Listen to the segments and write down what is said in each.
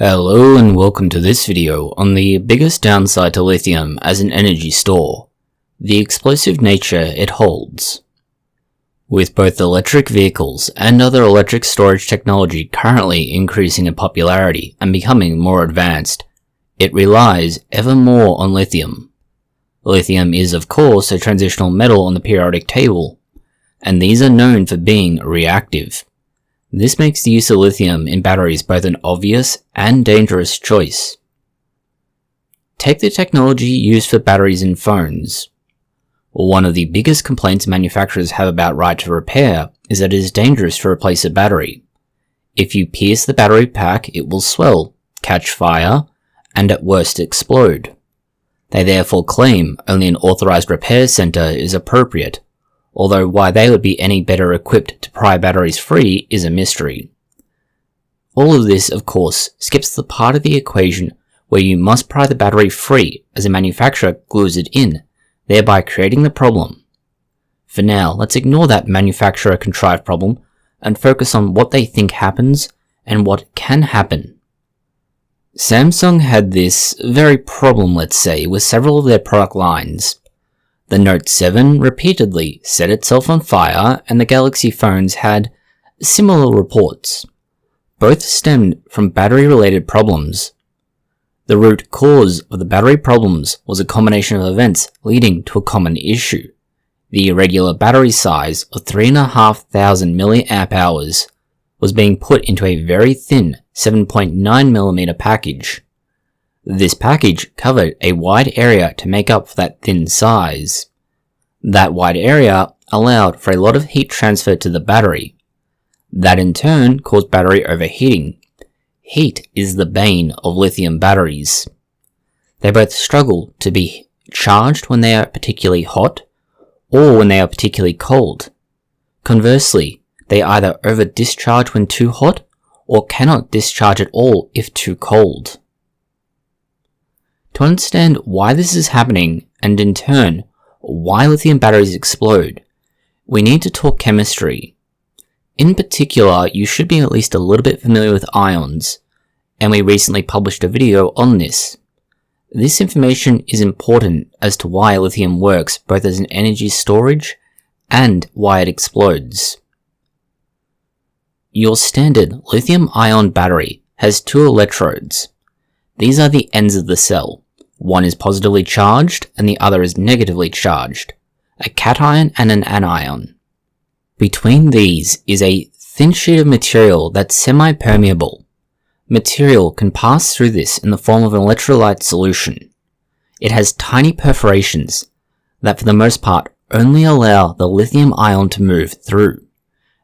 Hello and welcome to this video on the biggest downside to lithium as an energy store, the explosive nature it holds. With both electric vehicles and other electric storage technology currently increasing in popularity and becoming more advanced, it relies ever more on lithium. Lithium is of course a transitional metal on the periodic table, and these are known for being reactive. This makes the use of lithium in batteries both an obvious and dangerous choice. Take the technology used for batteries in phones. One of the biggest complaints manufacturers have about right to repair is that it is dangerous to replace a battery. If you pierce the battery pack, it will swell, catch fire, and at worst explode. They therefore claim only an authorized repair center is appropriate, although why they would be any better equipped to pry batteries free is a mystery. All of this, of course, skips the part of the equation where you must pry the battery free as a manufacturer glues it in, thereby creating the problem. For now, let's ignore that manufacturer-contrived problem and focus on what they think happens and what can happen. Samsung had this very problem, let's say, with several of their product lines. The Note 7 repeatedly set itself on fire, and the Galaxy phones had similar reports. Both stemmed from battery-related problems. The root cause of the battery problems was a combination of events leading to a common issue. The irregular battery size of 3,500 mAh was being put into a very thin 7.9mm package. This package covered a wide area to make up for that thin size. That wide area allowed for a lot of heat transfer to the battery. That in turn caused battery overheating. Heat is the bane of lithium batteries. They both struggle to be charged when they are particularly hot or when they are particularly cold. Conversely, they either over-discharge when too hot or cannot discharge at all if too cold. To understand why this is happening, and in turn, why lithium batteries explode, we need to talk chemistry. In particular, you should be at least a little bit familiar with ions, and we recently published a video on this. This information is important as to why lithium works both as an energy storage and why it explodes. Your standard lithium-ion battery has two electrodes. These are the ends of the cell. One is positively charged and the other is negatively charged, a cation and an anion. Between these is a thin sheet of material that's semi-permeable. Material can pass through this in the form of an electrolyte solution. It has tiny perforations that for the most part only allow the lithium ion to move through.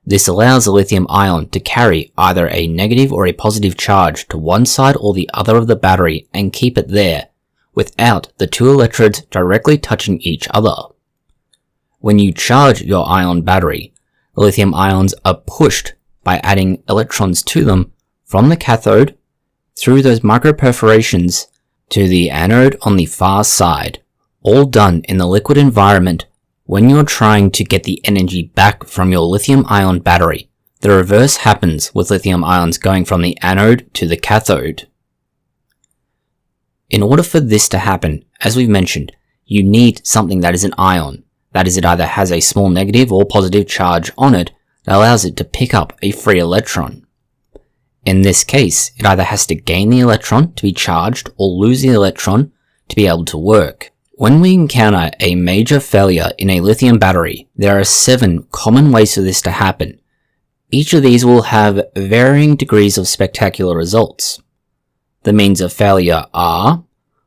This allows the lithium ion to carry either a negative or a positive charge to one side or the other of the battery and keep it there, without the two electrodes directly touching each other. When you charge your ion battery, the lithium ions are pushed by adding electrons to them from the cathode through those microperforations to the anode on the far side, all done in the liquid environment. When you're trying to get the energy back from your lithium-ion battery, the reverse happens with lithium ions going from the anode to the cathode. In order for this to happen, as we've mentioned, you need something that is an ion. That is, it either has a small negative or positive charge on it that allows it to pick up a free electron. In this case, it either has to gain the electron to be charged or lose the electron to be able to work. When we encounter a major failure in a lithium battery, there are 7 common ways for this to happen. Each of these will have varying degrees of spectacular results. The means of failure are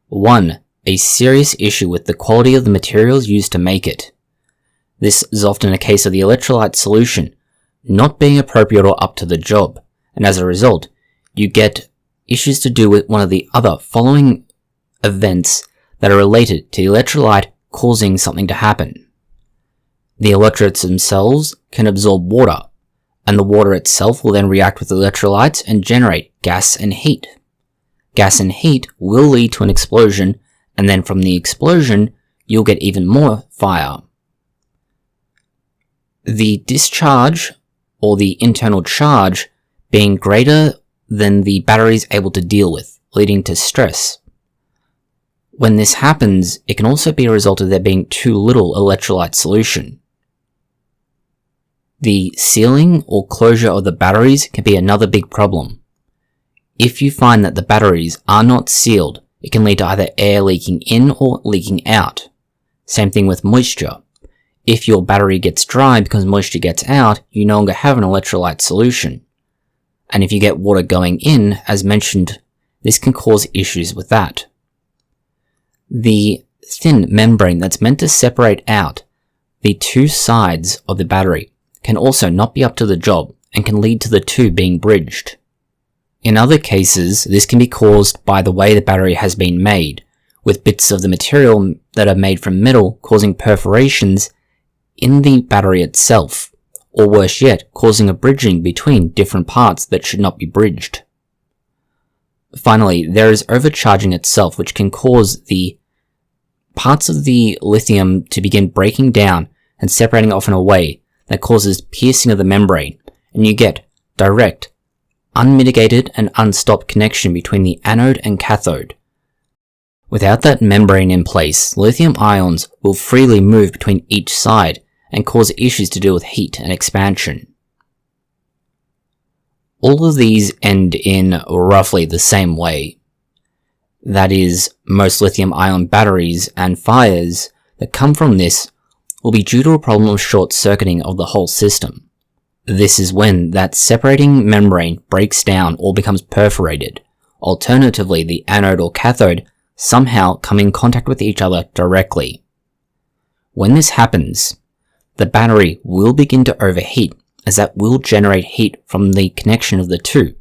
1. A serious issue with the quality of the materials used to make it. This is often a case of the electrolyte solution not being appropriate or up to the job, and as a result, you get issues to do with one of the other following events that are related to the electrolyte causing something to happen. The electrodes themselves can absorb water, and the water itself will then react with the electrolytes and generate gas and heat. Gas and heat will lead to an explosion, and then from the explosion, you'll get even more fire. The discharge, or the internal charge, being greater than the battery is able to deal with, leading to stress. When this happens, it can also be a result of there being too little electrolyte solution. The sealing or closure of the batteries can be another big problem. If you find that the batteries are not sealed, it can lead to either air leaking in or leaking out. Same thing with moisture. If your battery gets dry because moisture gets out, you no longer have an electrolyte solution. And if you get water going in, as mentioned, this can cause issues with that. The thin membrane that's meant to separate out the two sides of the battery can also not be up to the job and can lead to the two being bridged. In other cases, this can be caused by the way the battery has been made, with bits of the material that are made from metal causing perforations in the battery itself, or worse yet, causing a bridging between different parts that should not be bridged. Finally, there is overcharging itself, which can cause the parts of the lithium to begin breaking down and separating off in a way that causes piercing of the membrane, and you get direct, unmitigated and unstopped connection between the anode and cathode. Without that membrane in place, lithium ions will freely move between each side and cause issues to do with heat and expansion. All of these end in roughly the same way. That is, most lithium-ion batteries and fires that come from this will be due to a problem of short-circuiting of the whole system. This is when that separating membrane breaks down or becomes perforated. Alternatively, the anode or cathode somehow come in contact with each other directly. When this happens, the battery will begin to overheat, as that will generate heat from the connection of the two,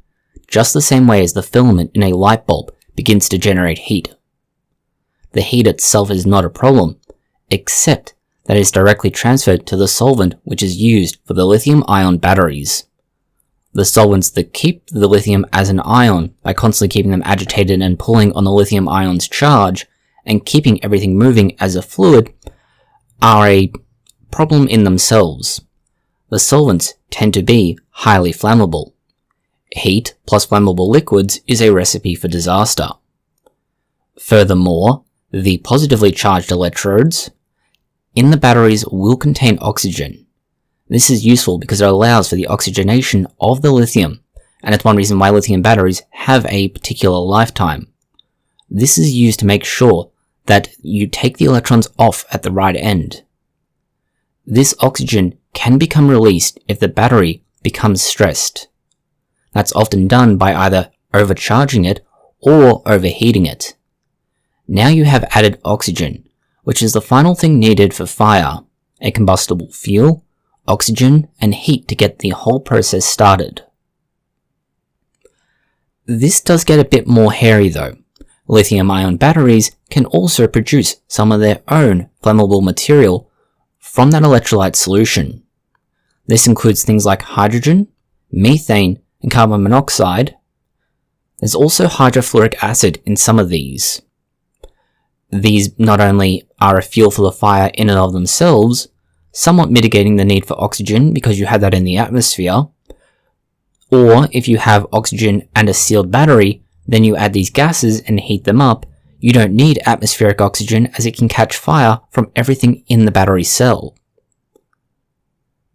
just the same way as the filament in a light bulb begins to generate heat. The heat itself is not a problem, except that it is directly transferred to the solvent which is used for the lithium-ion batteries. The solvents that keep the lithium as an ion by constantly keeping them agitated and pulling on the lithium ion's charge and keeping everything moving as a fluid are a problem in themselves. The solvents tend to be highly flammable. Heat plus flammable liquids is a recipe for disaster. Furthermore, the positively charged electrodes in the batteries will contain oxygen. This is useful because it allows for the oxygenation of the lithium, and it's one reason why lithium batteries have a particular lifetime. This is used to make sure that you take the electrons off at the right end. This oxygen can become released if the battery becomes stressed. That's often done by either overcharging it or overheating it. Now you have added oxygen, which is the final thing needed for fire, a combustible fuel, oxygen, and heat to get the whole process started. This does get a bit more hairy though. Lithium-ion batteries can also produce some of their own flammable material from that electrolyte solution. This includes things like hydrogen, methane, and carbon monoxide. There's also hydrofluoric acid in some of these. These not only are a fuel for the fire in and of themselves, somewhat mitigating the need for oxygen because you have that in the atmosphere, or if you have oxygen and a sealed battery, then you add these gases and heat them up, you don't need atmospheric oxygen as it can catch fire from everything in the battery cell.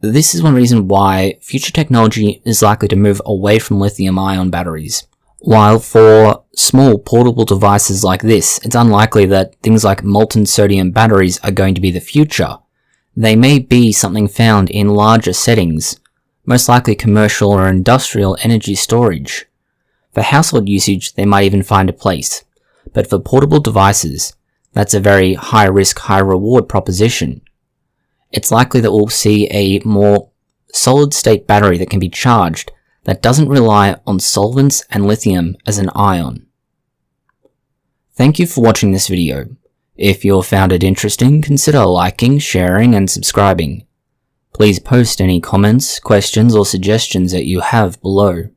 This is one reason why future technology is likely to move away from lithium-ion batteries. While for small portable devices like this, it's unlikely that things like molten sodium batteries are going to be the future. They may be something found in larger settings, most likely commercial or industrial energy storage. For household usage, they might even find a place. But for portable devices, that's a very high-risk, high-reward proposition. It's likely that we'll see a more solid-state battery that can be charged that doesn't rely on solvents and lithium as an ion. Thank you for watching this video. If you found it interesting, consider liking, sharing, and subscribing. Please post any comments, questions, or suggestions that you have below.